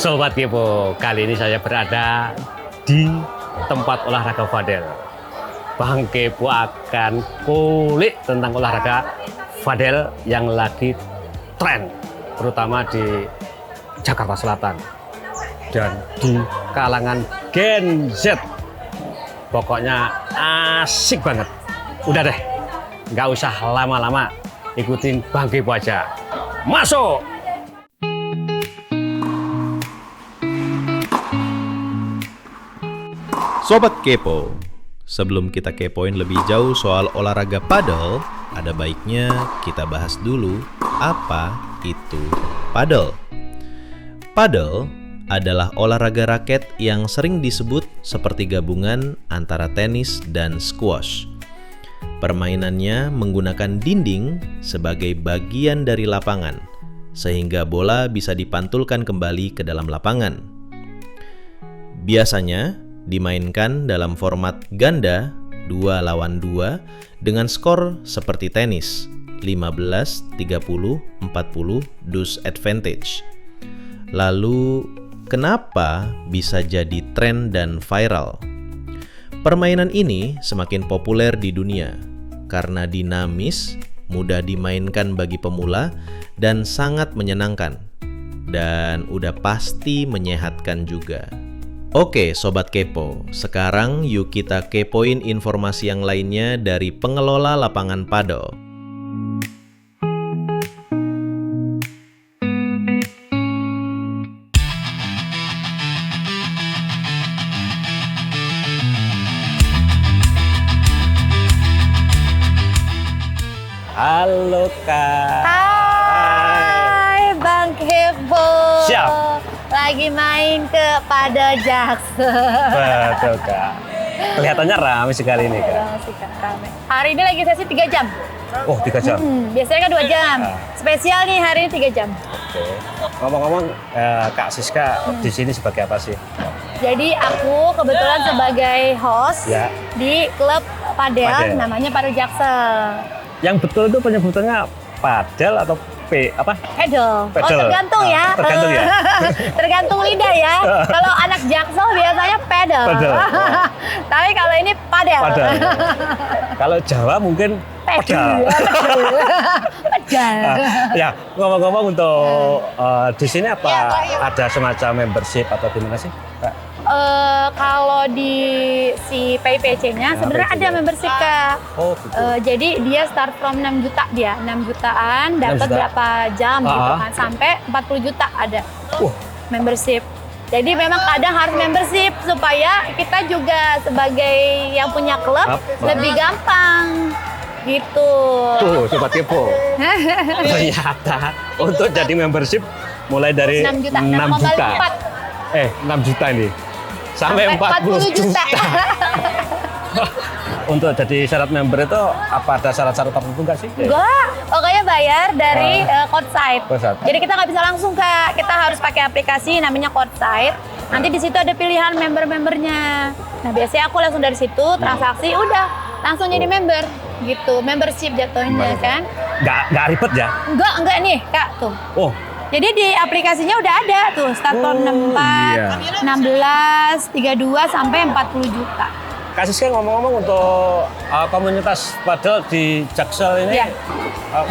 Sobat Kepo, kali ini saya berada di tempat olahraga padel. Bang Kepo akan kulik tentang olahraga padel yang lagi tren, terutama di Jakarta Selatan dan di kalangan Gen Z. Pokoknya asik banget. Udah deh, nggak usah lama-lama, ikutin Bang Kepo aja. Masuk! Sobat Kepo, sebelum kita kepoin lebih jauh soal olahraga padel, ada baiknya kita bahas dulu apa itu padel. Padel adalah olahraga raket yang sering disebut seperti gabungan antara tenis dan squash. Permainannya menggunakan dinding sebagai bagian dari lapangan, sehingga bola bisa dipantulkan kembali ke dalam lapangan. Biasanya dimainkan dalam format ganda 2 lawan 2 dengan skor seperti tenis 15, 30, 40 deuce advantage. Lalu kenapa bisa jadi tren dan viral? Permainan ini semakin populer di dunia karena dinamis, mudah dimainkan bagi pemula dan sangat menyenangkan. Dan udah pasti menyehatkan juga. Oke Sobat Kepo, sekarang yuk kita kepoin informasi yang lainnya dari pengelola lapangan padel. Halo Kak. Hai Bang Kepo. Siap. Lagi main ke Padel Jaksel. Betul Kak. Kelihatannya ramai sekali ini Kak. Ramai sih, Kak, ramai. Hari ini lagi sesi 3 jam. Oh 3 jam. Biasanya kan 2 jam. Spesial nih hari ini 3 jam. Oke. Ngomong-ngomong, Kak Siska di sini sebagai apa sih? Jadi aku kebetulan sebagai host Ya. di klub Padel. Padel namanya Padel Jaksel. Yang betul itu penyebutannya padel atau apa? Pedal. Oh Pedal. tergantung ya. Tergantung ya. Tergantung lidah ya. Kalau anak Jaksel biasanya pedal. Pedal. Tapi kalau ini padel. Padel. Kalau Jawa mungkin pedal. Pedal. Ya, ngomong-ngomong untuk di sini apa ada semacam membership atau gimana sih, Kak? Kalau di si PIPC-nya sebenarnya ada membership Kak. Oh, gitu. Jadi dia start from 6 juta dia, 6 jutaan dapat 6 juta. berapa jam gitu kan sampai 40 juta ada membership. Jadi memang kadang harus membership supaya kita juga sebagai yang punya klub lebih gampang gitu. Tuh, Sobat Kepo. Ternyata untuk jadi membership mulai dari 6 juta, 6 juta. 6 juta ini. Sampai 40 juta. Untuk jadi syarat member itu apa ada syarat-syarat tertentu nggak sih? Enggak, pokoknya bayar dari Courtside. Jadi kita nggak bisa langsung Kak, kita harus pakai aplikasi namanya Courtside. Nanti di situ ada pilihan member-membernya. Nah biasanya aku langsung dari situ transaksi, udah langsung jadi member gitu, membership jatuhnya kan? Nggak ribet ya? Enggak nih Kak tuh. Oh. Jadi di aplikasinya udah ada tuh start from 64, 16, 32 sampai 40 juta. Kak Siska ngomong-ngomong untuk komunitas padel di Jaksel ini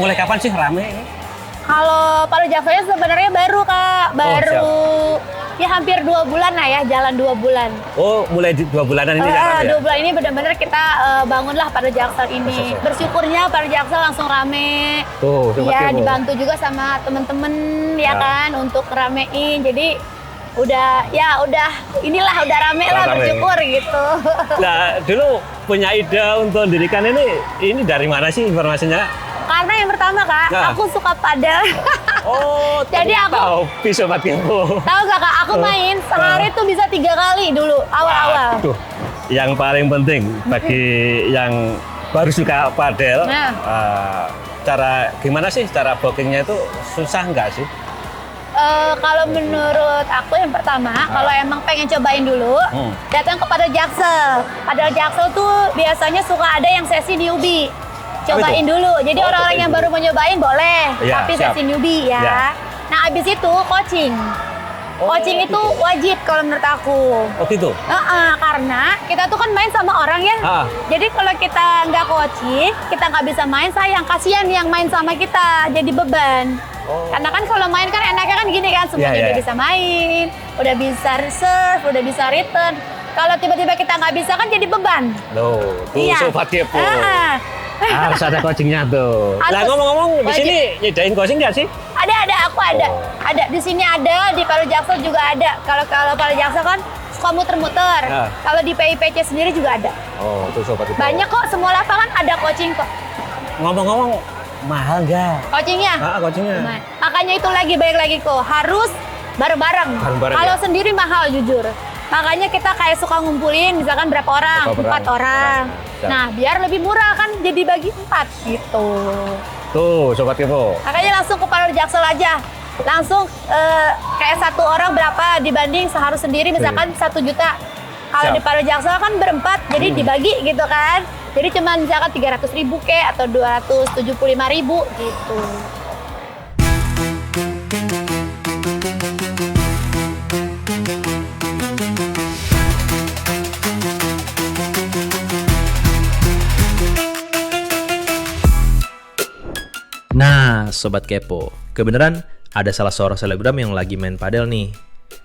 mulai kapan sih rame ini? Kalau Padel Jakselnya sebenarnya baru Kak, ya hampir 2 bulan lah ya, jalan 2 bulan. Oh, mulai di 2 bulanan ini ya? 2 bulan ini benar-benar kita bangunlah Padel Jaksel ini. Bersyukurnya Padel Jaksel langsung rame. Tuh, ya dibantu juga sama temen-temen ya kan untuk ramein. Jadi udah inilah udah rame lah, bersyukur gitu. Nah, dulu punya ide untuk mendirikan ini dari mana sih informasinya? Karena yang pertama Kak, aku suka padel. Oh, jadi aku Sobat Kepo. Tahu gak Kak, aku main sehari tuh bisa 3 kali dulu awal-awal. Yang paling penting bagi yang baru suka padel, gimana sih cara bookingnya itu susah nggak sih? Kalau menurut aku yang pertama, kalau emang pengen cobain dulu, datang ke Padel Jaksel. Padel Jaksel tuh biasanya suka ada yang sesi newbie. Cobain dulu. Jadi orang-orang yang baru mau nyobain boleh, tapi sesi newbie ya. Nah, abis itu coaching. Coaching itu wajib kalau menurut aku. Oh gitu? Karena kita tuh kan main sama orang ya. Jadi kalau kita nggak coaching, kita nggak bisa main, sayang. Kasihan yang main sama kita, jadi beban. Karena kan kalau main kan enaknya kan gini kan, semuanya udah bisa main, udah bisa reserve, udah bisa return. Kalau tiba-tiba kita nggak bisa kan jadi beban. Loh, tuh Sobat Kepo. Harus ada coachingnya tuh. Nah ngomong-ngomong, di sini nyediain coaching nggak sih? Ada, aku ada. Ada di sini ada, di Palu Jaksel juga ada. Kalau Palu Jaksel kan suka muter-muter. Kalau di PIPC sendiri juga ada. Oh, tuh Sobat Kepo. Banyak kok, semua lapangan ada coaching kok. Ngomong-ngomong, mahal nggak? Coachingnya? Coachingnya. Makanya itu balik lagi kok, harus bareng-bareng. Kalau sendiri mahal jujur. Makanya kita kayak suka ngumpulin, misalkan berapa orang? 4 orang. Nah, biar lebih murah kan, jadi bagi 4 gitu. Tuh, Sobat Kepo. Makanya langsung ke Palu Jaksel aja. Langsung kayak 1 orang berapa dibanding seharus sendiri, misalkan 1 juta. Kalau di Palu Jaksel kan berempat, jadi dibagi gitu kan. Jadi cuma misalkan 300.000 atau 275.000 gitu. Nah, Sobat Kepo, kebenaran ada salah seorang selebgram yang lagi main padel nih.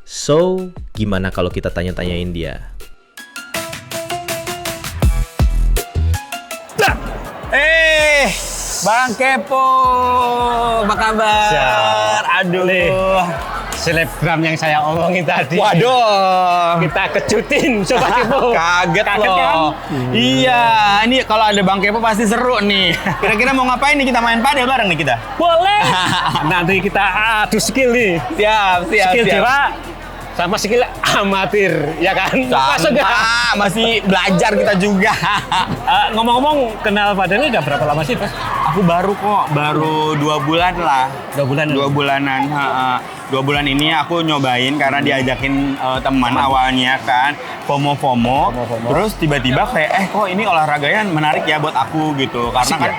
So, gimana kalau kita tanya-tanyain dia? Bang Kepo, apa kabar? Siap. Aduh, Selebgram yang saya omongin tadi. waduh, Kita kejutin Sobat Kepo. kaget Kaget loh. kan? Iya, ini kalau ada Bang Kepo pasti seru nih. Kira-kira mau ngapain nih kita main padel bareng nih kita? Boleh. Nanti kita adu skill nih. Siap. Skill Dewa sama skill amatir, ya kan? Masuk nggak? Masih belajar kita juga. Ngomong-ngomong, kenal padel ini udah berapa lama sih, Mas? Aku baru 2 bulan lah. 2 bulan. 2 bulanan. 2 bulan ini aku nyobain karena diajakin teman awalnya kan, FOMO. Terus tiba-tiba kayak kok ini olahraganya menarik ya buat aku gitu. Karena kan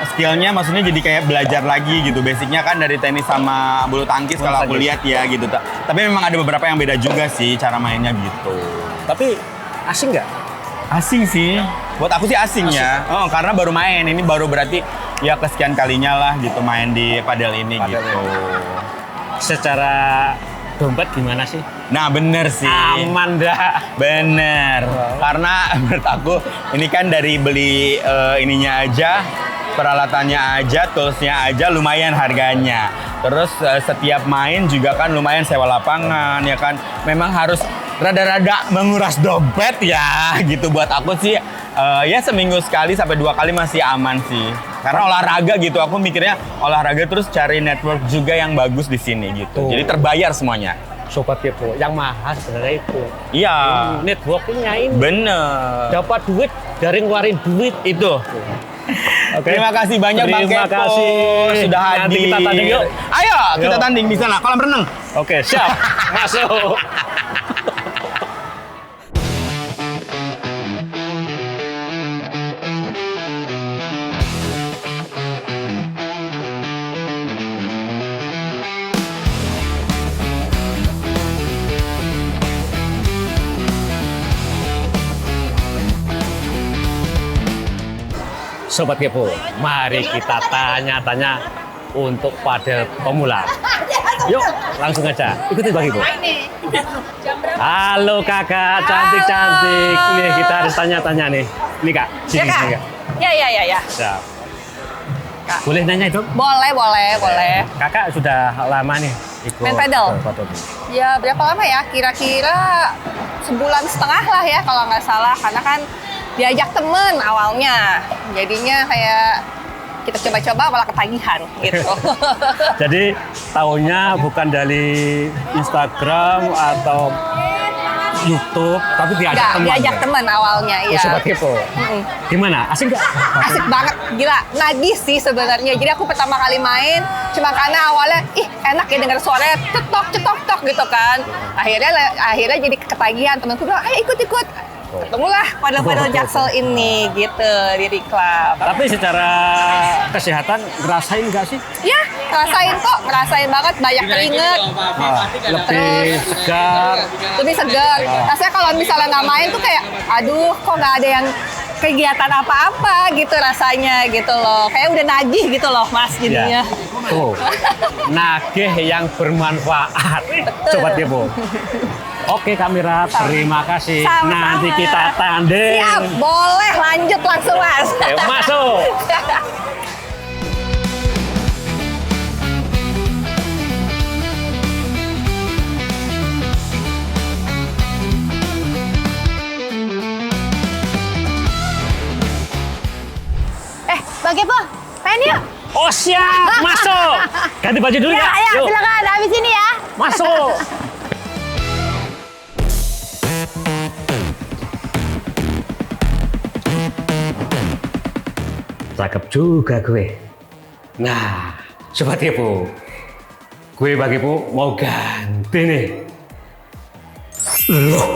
skillnya maksudnya jadi kayak belajar lagi gitu. Basicnya kan dari tenis sama bulu tangkis kalau aku lihat ya gitu. Tapi memang ada beberapa yang beda juga sih cara mainnya gitu. Tapi asing nggak? Asing sih. Buat aku sih asing ya. Karena baru main. Ini baru berarti ya kesekian kalinya lah gitu main di padel ini gitu. Secara dompet gimana sih? Nah bener sih. Aman dah. Bener. Karena menurut aku ini kan dari beli ininya aja, peralatannya aja, toolsnya aja lumayan harganya. Terus setiap main juga kan lumayan sewa lapangan ya kan. Memang harus rada-rada menguras dompet ya gitu. Buat aku sih ya seminggu sekali sampai 2 kali masih aman sih. Karena olahraga gitu, aku mikirnya olahraga terus cari network juga yang bagus di sini gitu. Jadi terbayar semuanya. Sobat Kepo, yang mahal sebenarnya itu. Iya. Networkingnya ini. Bener. Dapat duit dari ngeluarin duit Itu. Terima kasih banyak Bang Kepo. Terima kasih. Sudah hadir. Nanti kita tanding yuk. Ayo, kita Yuk. tanding di sana kolam renang. Oke, siap. Masuk. Sobat Kepo, mari kita tanya-tanya untuk padel pemula. Yuk, langsung aja. Ikutin Bang Kepo. Halo kakak, cantik-cantik. Nih, kita harus tanya-tanya nih. Nih kak, sini, Kak. sini kak. Ya. Siap. Kak. Boleh nanya itu? Boleh. Kakak sudah lama nih ikut Main padel? padel. Ya berapa lama ya? Kira-kira 1,5 bulan lah ya kalau nggak salah. Karena kan diajak temen awalnya. Jadinya kayak kita coba-coba malah ketagihan gitu. Jadi tahunnya bukan dari Instagram atau YouTube, tapi diajak Nggak, teman. diajak temen awalnya, Oh, iya. Sobat Kepo. Gimana? Asik nggak? Asik banget, gila. Nagih sih sebenarnya. Jadi aku pertama kali main cuma karena awalnya enak ya dengar suaranya cetok gitu kan. Akhirnya jadi ketagihan. Temenku bilang, ayo ikut. Ketemulah padel Jaksel ini gitu di Reclub. Tapi secara kesehatan ngerasain nggak sih? Ya Rasain kok, rasain banget, banyak keringet, Lebih segar. lebih segar. Rasanya kalau misalnya nggak main tuh kayak, aduh kok nggak ada yang kegiatan apa-apa gitu rasanya gitu loh. Kayak udah nagih gitu loh Mas jadinya. Tuh, nagih yang bermanfaat. Sobat Kepo. Oke kamera, terima kasih. Sama-sama. Nanti kita tanding. Siap, boleh lanjut langsung Mas. Ayo, masuk. Bang Kepo, main yuk. Oh siap, masuk. Ganti baju dulu ya. Ya, Yuk, silakan. Habis ini ya. masuk. Cakep juga gue. Nah, Sobat Kepo, gue bagimu mau ganti nih. Loh,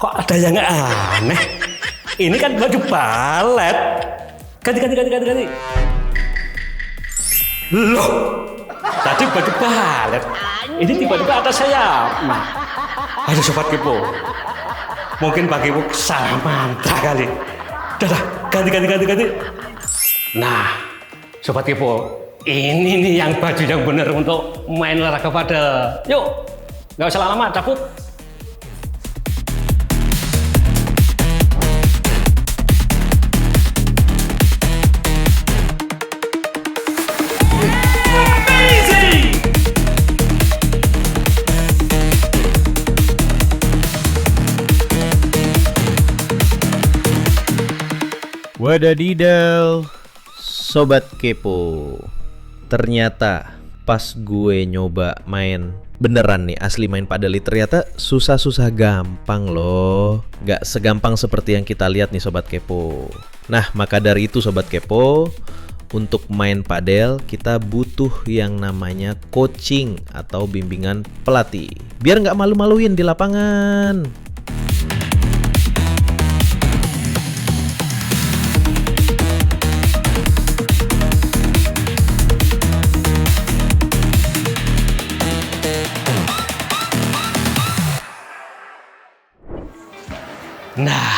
kok ada yang aneh? Ini kan baju balet. Ganti. Loh, tadi baju balet. Ini tiba-tiba ada sayap. Nah, ayo Sobat Kepo, mungkin bagimu salah mantra kali. Dah, ganti. Nah, Sobat Kepo, ini nih yang baju yang benar untuk main olahraga padel. Yuk, nggak usah lama, cabut. Wadadidal, Sobat Kepo. Ternyata pas gue nyoba main beneran nih, asli main padel, ternyata susah-susah gampang loh. Gak segampang seperti yang kita lihat nih Sobat Kepo. Nah maka dari itu Sobat Kepo, untuk main padel kita butuh yang namanya coaching atau bimbingan pelatih, biar gak malu-maluin di lapangan. Nah,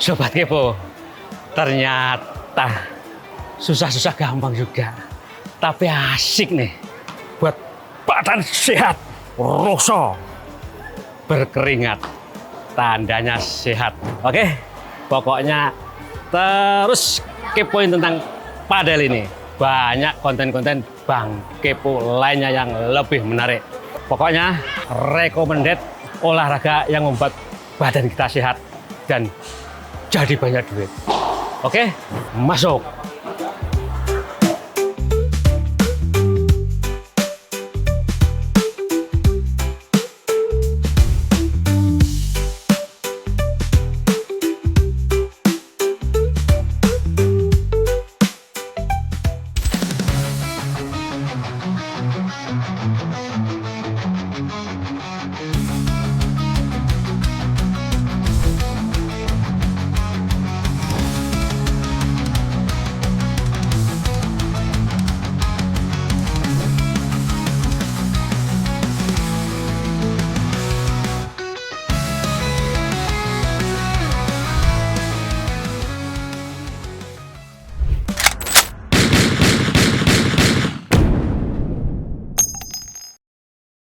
Sobat Kepo, ternyata susah-susah gampang juga. Tapi asik nih buat badan sehat, rosok, berkeringat. Tandanya sehat. Oke, pokoknya terus kepoin tentang padel ini. Banyak konten-konten Bang Kepo lainnya yang lebih menarik. Pokoknya recommended olahraga yang membuat badan kita sehat dan jadi banyak duit. Oke, masuk.